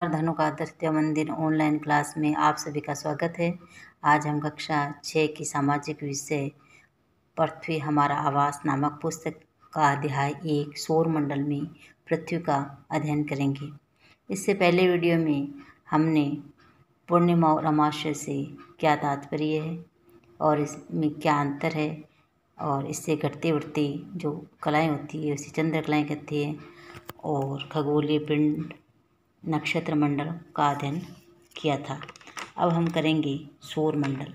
धनु का तृतीय दिन ऑनलाइन क्लास में आप सभी का स्वागत है। आज हम कक्षा 6 की सामाजिक विषय पृथ्वी हमारा आवास नामक पुस्तक का अध्याय 1 सौर मंडल में पृथ्वी का अध्ययन करेंगे। इससे पहले वीडियो में हमने पूर्णिमा और अमावस्या से क्या तात्पर्य है और इसमें क्या अंतर है और इससे घटते बढ़ते जो कलाएँ होती है उसे चंद्र कलाएँ कहती हैं और खगोलीय पिंड नक्षत्र मंडल का अध्ययन किया था। अब हम करेंगे सौर मंडल।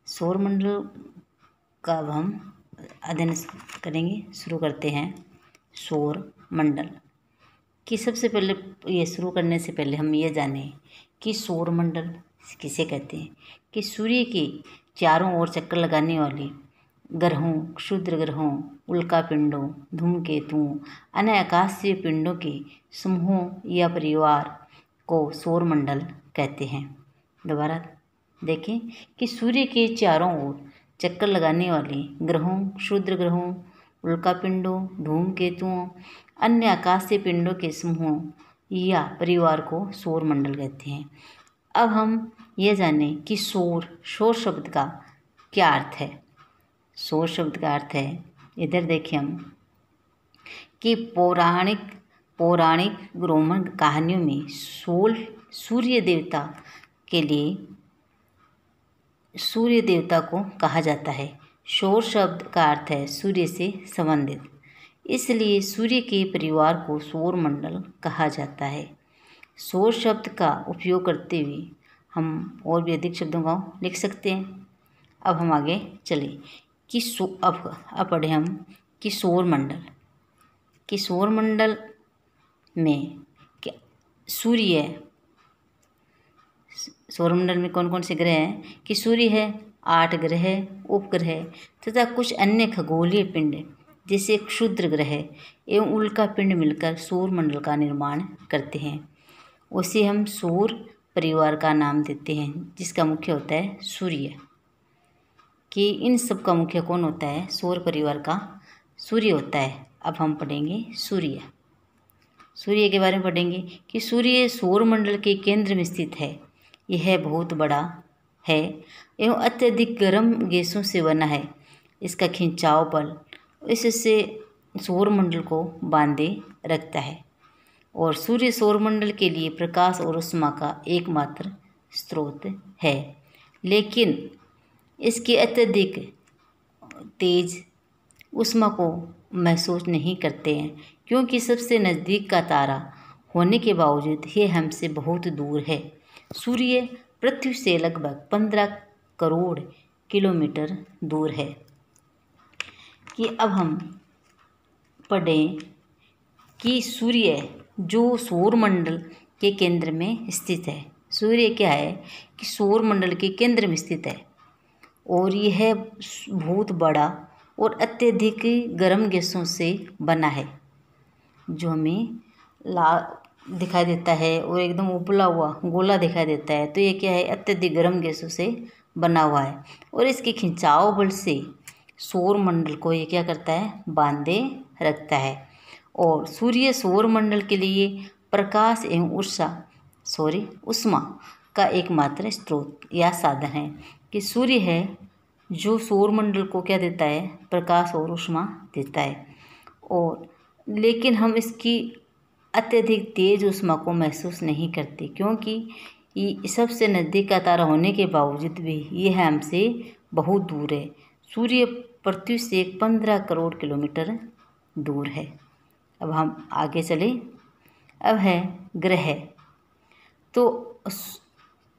सौर मंडल का अब हम अध्ययन करेंगे। शुरू करते हैं सौर मंडल कि सबसे पहले ये शुरू करने से पहले हम ये जानें कि सौर मंडल किसे कहते हैं। कि सूर्य के चारों ओर चक्कर लगाने वाले ग्रहों, क्षुद्र ग्रहों, उल्का पिंडों, धूमकेतुओं, अन्य आकाशीय पिंडों के समूहों या परिवार को सौर मंडल कहते हैं। दोबारा देखें कि सूर्य के चारों ओर चक्कर लगाने वाले ग्रहों, क्षुद्र ग्रहों, उल्का पिंडों, धूमकेतुओं, अन्य आकाशीय पिंडों के समूहों या परिवार को सौर मंडल कहते हैं। अब हम ये जानें कि सौर शब्द का क्या अर्थ है। सौर शब्द का अर्थ है, इधर देखिए हम कि पौराणिक रोमन कहानियों में सूर्य देवता को कहा जाता है। सौर शब्द का अर्थ है सूर्य से संबंधित, इसलिए सूर्य के परिवार को सौर मंडल कहा जाता है। सौर शब्द का उपयोग करते हुए हम और भी अधिक शब्दों का लिख सकते हैं। अब हम आगे चलें कि अब पढ़ें हम कि सौर मंडल में क्या सौर मंडल में कौन कौन से ग्रह हैं कि सूर्य है, 8 ग्रह, उपग्रह तथा कुछ अन्य खगोलीय पिंड जैसे क्षुद्र ग्रह एवं उल्का पिंड मिलकर सौर मंडल का निर्माण करते हैं। उसे हम सौर परिवार का नाम देते हैं, जिसका मुख्य होता है सूर्य। कि इन सब का मुख्य कौन होता है? सौर परिवार का सूर्य होता है। अब हम पढ़ेंगे सूर्य के बारे में पढ़ेंगे कि सूर्य सौर मंडल के केंद्र में स्थित है। यह बहुत बड़ा है एवं अत्यधिक गर्म गैसों से बना है। इसका खिंचाव बल इससे सौर मंडल को बांधे रखता है और सूर्य सौर मंडल के लिए प्रकाश और ऊष्मा का एकमात्र स्रोत है। लेकिन इसके अत्यधिक तेज ऊष्मा को महसूस नहीं करते हैं, क्योंकि सबसे नज़दीक का तारा होने के बावजूद यह हमसे बहुत दूर है। सूर्य पृथ्वी से लगभग 15 करोड़ किलोमीटर दूर है। कि अब हम पढ़ें कि सूर्य जो सौर मंडल के केंद्र में स्थित है। सूर्य क्या है कि सौर मंडल के केंद्र में स्थित है और यह बहुत बड़ा और अत्यधिक गर्म गैसों से बना है, जो हमें दिखाई देता है और एकदम उबला हुआ गोला दिखाई देता है। तो ये क्या है? अत्यधिक गर्म गैसों से बना हुआ है और इसके खिंचाव बल से सौर मंडल को ये क्या करता है? बांधे रखता है। और सूर्य सौर मंडल के लिए प्रकाश एवं ऊष्मा का एकमात्र स्रोत या साधन है। कि सूर्य है जो सौर मंडल को क्या देता है? प्रकाश और ऊष्मा देता है। और लेकिन हम इसकी अत्यधिक तेज ऊष्मा को महसूस नहीं करते, क्योंकि ये सबसे नज़दीक का तारा होने के बावजूद भी यह हमसे बहुत दूर है। सूर्य पृथ्वी से 15 करोड़ किलोमीटर दूर है। अब हम आगे चलें। अब है ग्रह। तो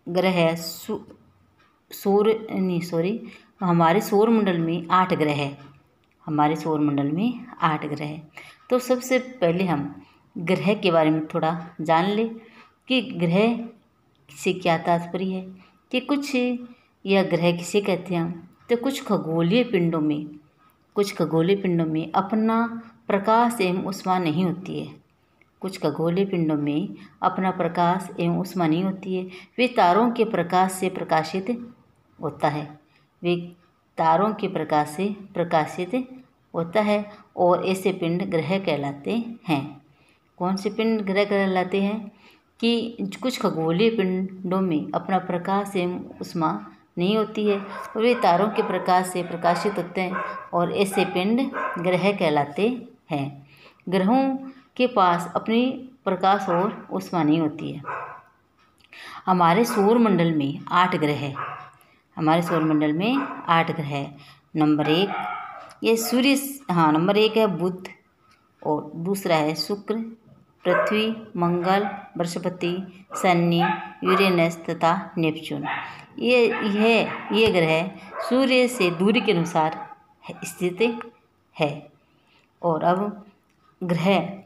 ग्रह हमारे सौर मंडल में 8 ग्रह है। तो सबसे पहले हम ग्रह के बारे में थोड़ा जान लें कि ग्रह से क्या तात्पर्य है। कि कुछ यह ग्रह किसे कहते हैं हम? तो कुछ खगोलीय पिंडों में अपना प्रकाश एवं ऊष्मा नहीं होती है। वे तारों के प्रकाश से प्रकाशित होता है और ऐसे पिंड ग्रह कहलाते हैं। कौन से पिंड ग्रह कहलाते हैं? कि कुछ खगोलीय पिंडों में अपना प्रकाश एवं ऊष्मा नहीं होती है और वे तारों के प्रकाश से प्रकाशित होते हैं और ऐसे पिंड ग्रह कहलाते हैं। ग्रहों के पास अपनी प्रकाश और ऊष्मा नहीं होती है। हमारे सौरमंडल में 8 ग्रह हैं। हमारे सौरमंडल में 8 ग्रह है। नंबर 1 ये सूर्य, नंबर 1 है बुध और दूसरा है शुक्र, पृथ्वी, मंगल, बृहस्पति, शनि, यूरेनस तथा नेपच्यून। ये ग्रह सूर्य से दूरी के अनुसार स्थित है। और अब ग्रह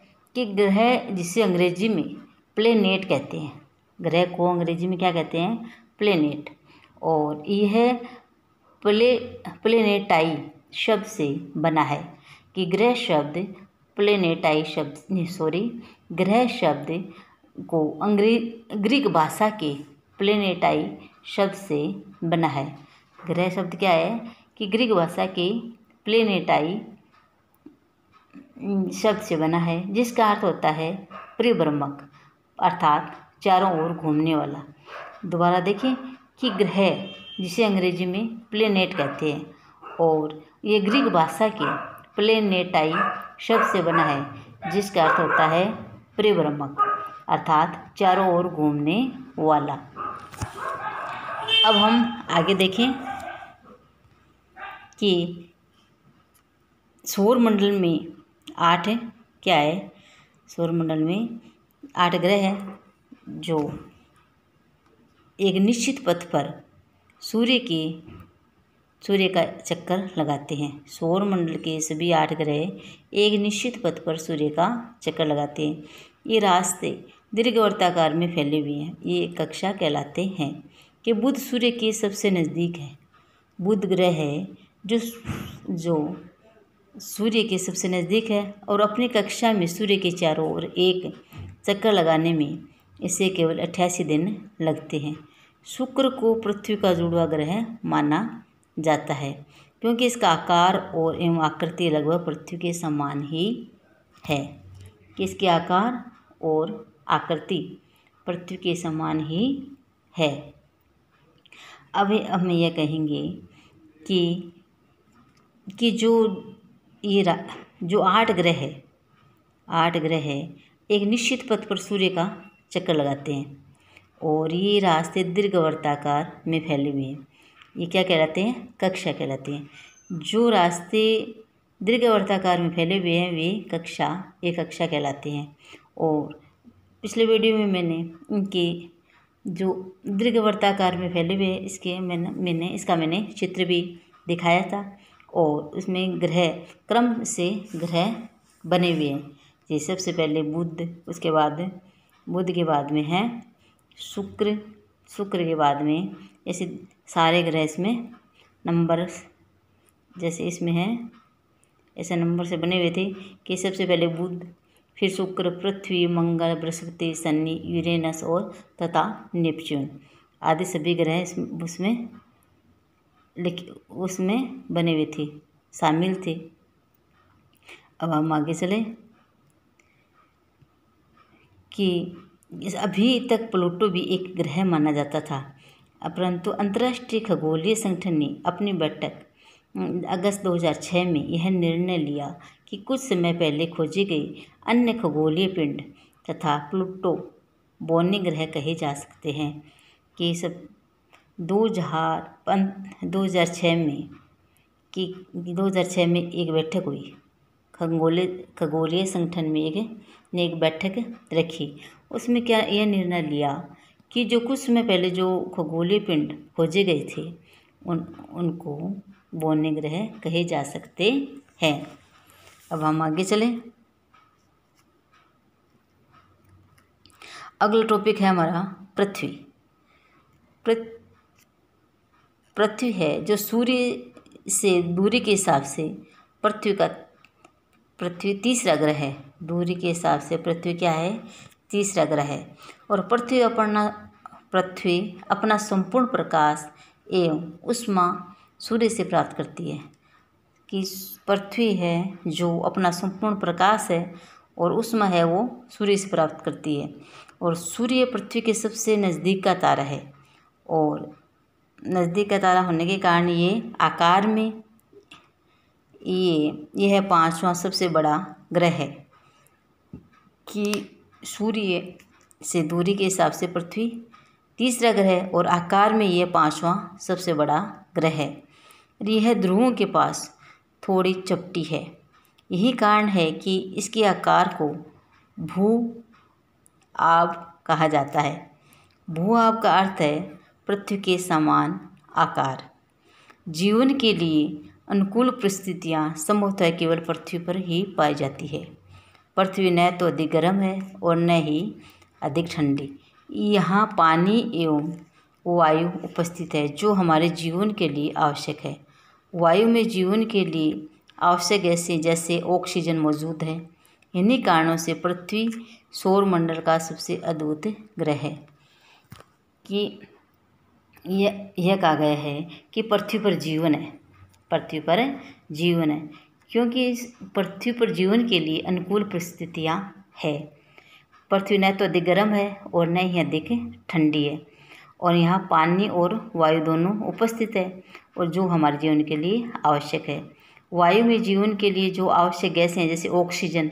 जिसे अंग्रेजी में प्लेनेट कहते हैं। ग्रह को अंग्रेजी में क्या कहते हैं? प्लेनेट। और यह प्लेनेटाई शब्द से बना है कि ग्रह शब्द ग्रह शब्द को ग्रीक भाषा के प्लेनेटाई शब्द से बना है। ग्रह शब्द क्या है कि ग्रीक भाषा के प्लेनेटाई शब्द से बना है, जिसका अर्थ होता है परिभ्रमक, अर्थात चारों ओर घूमने वाला। दोबारा देखिए कि ग्रह जिसे अंग्रेजी में प्लेनेट कहते हैं और ये ग्रीक भाषा के प्लेनेटाई शब्द से बना है, जिसका अर्थ होता है परिभ्रमक, अर्थात चारों ओर घूमने वाला। अब हम आगे देखें कि सौरमंडल में 8 क्या है? सौरमंडल में 8 ग्रह हैं जो एक निश्चित पथ पर सूर्य का चक्कर लगाते हैं। सौरमंडल के सभी 8 ग्रह एक निश्चित पथ पर सूर्य का चक्कर लगाते हैं। ये रास्ते दीर्घवृत्ताकार में फैले हुए हैं। ये कक्षा कहलाते हैं कि बुध सूर्य के सबसे नज़दीक है। बुध ग्रह है जो सूर्य के सबसे नज़दीक है और अपनी कक्षा में सूर्य के चारों ओर एक चक्कर लगाने में इसे केवल 88 दिन लगते हैं। शुक्र को पृथ्वी का जुड़वा ग्रह माना जाता है क्योंकि इसका आकार और एवं आकृति लगभग पृथ्वी के समान ही है। कि इसके आकार और आकृति पृथ्वी के समान ही है। अब हम यह कहेंगे कि जो 8 ग्रह है एक निश्चित पथ पर सूर्य का चक्कर लगाते हैं और ये रास्ते दीर्घवृत्ताकार में फैले हुए हैं। ये क्या कहलाते हैं? कक्षा कहलाते हैं। जो रास्ते दीर्घवृत्ताकार में फैले हुए हैं वे कक्षा कहलाते हैं। और पिछले वीडियो में मैंने उनके जो दीर्घवृत्ताकार में फैले हुए इसका मैंने चित्र भी दिखाया था और उसमें ग्रह क्रम से ग्रह बने हुए हैं। जैसे सबसे पहले बुध, उसके बाद बुध के बाद में है शुक्र के बाद में ऐसे सारे ग्रह इसमें नंबर जैसे इसमें है ऐसे नंबर से बने हुए थे कि सबसे पहले बुध, फिर शुक्र, पृथ्वी, मंगल, बृहस्पति, शनि, यूरेनस और तथा नेपच्यून आदि सभी ग्रह उसमें बने हुए थे, शामिल थे। अब हम आगे चले कि अभी तक प्लूटो भी एक ग्रह माना जाता था, परंतु अंतर्राष्ट्रीय खगोलीय संगठन ने अपनी बैठक अगस्त 2006 में यह निर्णय लिया कि कुछ समय पहले खोजी गई अन्य खगोलीय पिंड तथा प्लूटो बोनी ग्रह कहे जा सकते हैं। कि सब 2006 में एक बैठक हुई, खगोलीय संगठन में एक बैठक रखी। उसमें क्या यह निर्णय लिया कि जो कुछ समय पहले जो खगोलीय पिंड खोजे गए थे उनको बोनी ग्रह कहे जा सकते हैं। अब हम आगे चलें। अगला टॉपिक है हमारा पृथ्वी है जो सूर्य से दूरी के हिसाब से पृथ्वी तीसरा ग्रह है। दूरी के हिसाब से पृथ्वी क्या है? तीसरा ग्रह है। और पृथ्वी अपना संपूर्ण प्रकाश एवं ऊष्मा सूर्य से प्राप्त करती है। कि पृथ्वी है जो अपना संपूर्ण प्रकाश है और ऊष्मा है वो सूर्य से प्राप्त करती है। और सूर्य पृथ्वी के सबसे नज़दीक का तारा है और नज़दीक का तारा होने के कारण ये आकार में ये है 5वां सबसे बड़ा ग्रह है कि सूर्य से दूरी के हिसाब से पृथ्वी तीसरा ग्रह है और आकार में ये 5वां सबसे बड़ा ग्रह है। यह ध्रुवों के पास थोड़ी चपटी है। यही कारण है कि इसके आकार को भू आब कहा जाता है। भू आब का अर्थ है पृथ्वी के समान आकार। जीवन के लिए अनुकूल परिस्थितियाँ संभवतः केवल पृथ्वी पर ही पाई जाती है। पृथ्वी न तो अधिक गर्म है और न ही अधिक ठंडी। यहाँ पानी एवं वायु उपस्थित है जो हमारे जीवन के लिए आवश्यक है। वायु में जीवन के लिए आवश्यक गैसें जैसे ऑक्सीजन मौजूद है। इन्हीं कारणों से पृथ्वी सौरमंडल का सबसे अद्भुत ग्रह है कि यह कहा गया है कि पृथ्वी पर जीवन है। पृथ्वी पर जीवन है क्योंकि इस पृथ्वी पर जीवन के लिए अनुकूल परिस्थितियाँ है। पृथ्वी न तो अधिक गर्म है और न ही अधिक ठंडी है और यहाँ पानी और वायु दोनों उपस्थित है और जो हमारे जीवन के लिए आवश्यक है। वायु में जीवन के लिए जो आवश्यक गैसें हैं जैसे ऑक्सीजन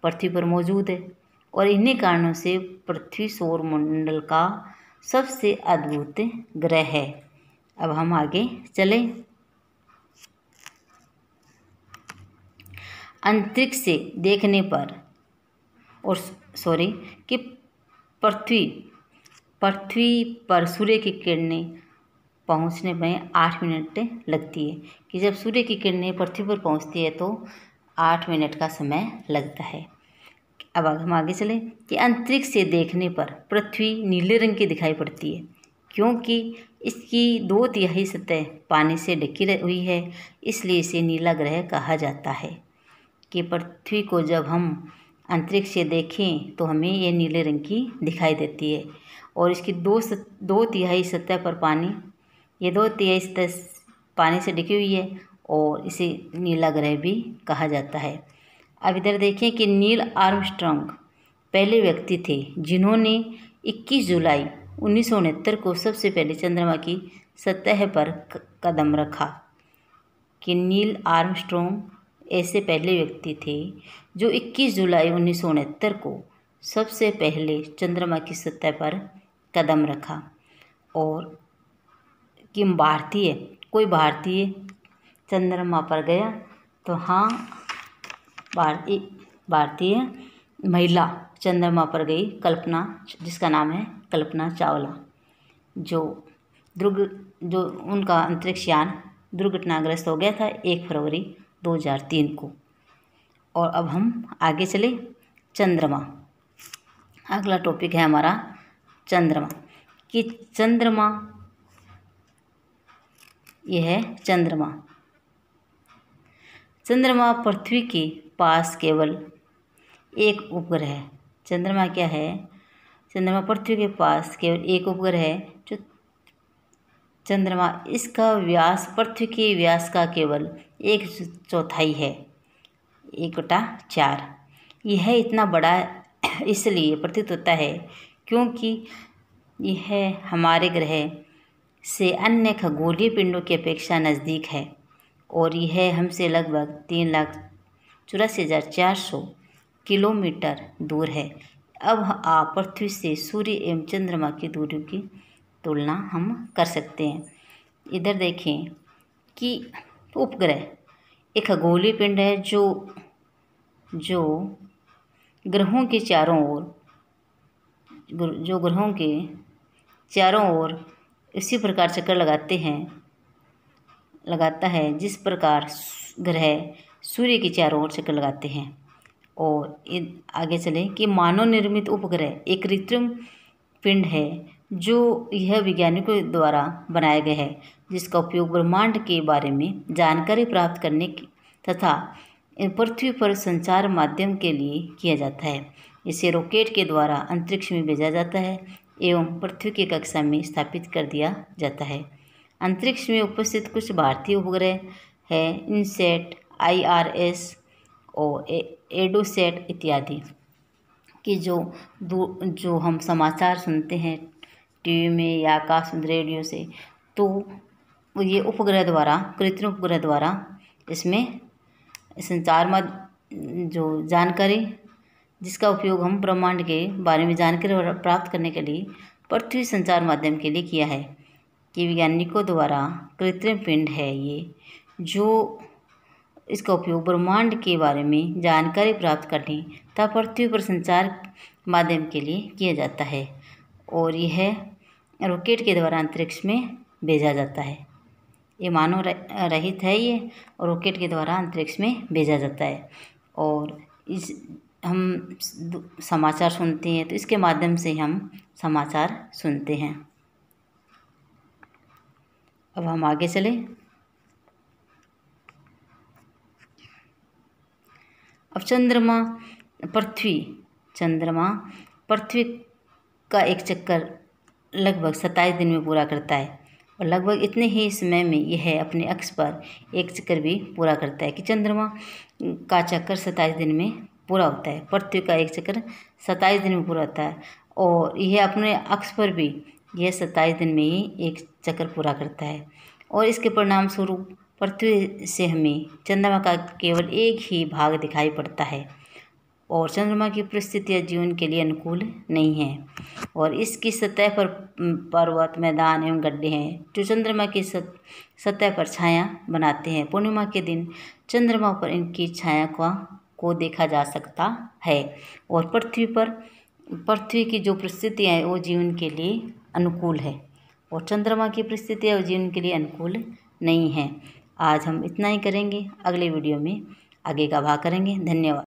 पृथ्वी पर मौजूद है और इन्हीं कारणों से पृथ्वी सौरमंडल का सबसे अद्भुत ग्रह है। अब हम आगे चलें। अंतरिक्ष से देखने पर कि पृथ्वी पर सूर्य की किरणें पहुंचने में 8 मिनट लगती है कि जब सूर्य की किरणें पृथ्वी पर पहुंचती है तो 8 मिनट का समय लगता है। अब हम आगे चलें कि अंतरिक्ष से देखने पर पृथ्वी नीले रंग की दिखाई पड़ती है क्योंकि इसकी 2/3 सतह पानी से ढकी हुई है, इसलिए इसे नीला ग्रह कहा जाता है। कि पृथ्वी को जब हम अंतरिक्ष से देखें तो हमें ये नीले रंग की दिखाई देती है और इसकी 2/3 सतह पर पानी, ये 2/3 सतह पानी से ढकी हुई है और इसे नीला ग्रह भी कहा जाता है। अब इधर देखें कि नील आर्मस्ट्रॉन्ग पहले व्यक्ति थे जिन्होंने 21 जुलाई 1969 को सबसे पहले चंद्रमा की सतह पर कदम रखा। कि नील आर्मस्ट्रॉन्ग ऐसे पहले व्यक्ति थे जो 21 जुलाई 1969 को सबसे पहले चंद्रमा की सतह पर कदम रखा। और कि कोई भारतीय चंद्रमा पर गया तो हाँ, भारतीय महिला चंद्रमा पर गई, कल्पना, जिसका नाम है कल्पना चावला, जो उनका अंतरिक्ष यान दुर्घटनाग्रस्त हो गया था 1 फरवरी 2003 को। और अब हम आगे चले चंद्रमा। अगला टॉपिक है हमारा चंद्रमा। कि चंद्रमा, यह है चंद्रमा पृथ्वी के पास केवल एक उपग्रह है। चंद्रमा क्या है? चंद्रमा पृथ्वी के पास केवल एक उपग्रह है जो चंद्रमा, इसका व्यास पृथ्वी के व्यास का केवल 1/4 है, 1/4। यह इतना बड़ा इसलिए प्रतीत होता है क्योंकि यह हमारे ग्रह से अन्य खगोलीय पिंडों की अपेक्षा नज़दीक है और यह हमसे लगभग 3,84,400 किलोमीटर दूर है। अब आप पृथ्वी से सूर्य एवं चंद्रमा की दूरी की तुलना हम कर सकते हैं। इधर देखें कि उपग्रह एक खगोलीय पिंड है जो ग्रहों के चारों ओर इसी प्रकार चक्कर लगाता है जिस प्रकार ग्रह सूर्य के चारों ओर चक्कर लगाते हैं। और आगे चलें कि मानव निर्मित उपग्रह एक कृत्रिम पिंड है जो यह वैज्ञानिकों द्वारा बनाया गया है जिसका उपयोग ब्रह्मांड के बारे में जानकारी प्राप्त करने तथा पृथ्वी पर संचार माध्यम के लिए किया जाता है। इसे रॉकेट के द्वारा अंतरिक्ष में भेजा जाता है एवं पृथ्वी की कक्षा में स्थापित कर दिया जाता है। अंतरिक्ष में उपस्थित कुछ भारतीय उपग्रह हैं इनसैट, IRS और एडोसैट इत्यादि। कि जो हम समाचार सुनते हैं टीवी में या आकाश रेडियो से, तो ये उपग्रह द्वारा, कृत्रिम उपग्रह द्वारा इसमें संचार जो जानकारी, जिसका उपयोग हम ब्रह्मांड के बारे में जानकारी प्राप्त करने के लिए पृथ्वी संचार माध्यम के लिए किया है, कि वैज्ञानिकों द्वारा कृत्रिम पिंड है ये, जो इसका उपयोग ब्रह्मांड के बारे में जानकारी प्राप्त करने तथा पृथ्वी पर संचार माध्यम के लिए किया जाता है। और यह रॉकेट के द्वारा अंतरिक्ष में भेजा जाता है। ये मानव रहित है ये, और रॉकेट के द्वारा अंतरिक्ष में भेजा जाता है। और हम समाचार सुनते हैं तो इसके माध्यम से हम समाचार सुनते हैं। अब हम आगे चले। अब चंद्रमा पृथ्वी का एक चक्कर लगभग 27 दिन में पूरा करता है, और लगभग इतने ही समय में यह अपने अक्ष पर एक चक्कर भी पूरा करता है, कि चंद्रमा का चक्कर 27 दिन में पूरा होता है, पृथ्वी का एक चक्कर 27 दिन में पूरा होता है, और यह अपने अक्ष पर भी यह 27 दिन में ही एक चक्कर पूरा करता है। और इसके परिणाम स्वरूप पृथ्वी से हमें चंद्रमा का केवल एक ही भाग दिखाई पड़ता है, और चंद्रमा की परिस्थितियाँ जीवन के लिए अनुकूल नहीं है, और इसकी सतह पर पर्वत, मैदान एवं गड्ढे हैं, जो चंद्रमा की सतह पर छाया बनाते हैं। पूर्णिमा के दिन चंद्रमा पर इनकी छाया को देखा जा सकता है, और पृथ्वी की जो परिस्थितियाँ हैं वो जीवन के लिए अनुकूल है, और चंद्रमा की परिस्थितियाँ जीवन के लिए अनुकूल नहीं है। आज हम इतना ही करेंगे, अगले वीडियो में आगे का भाग करेंगे। धन्यवाद।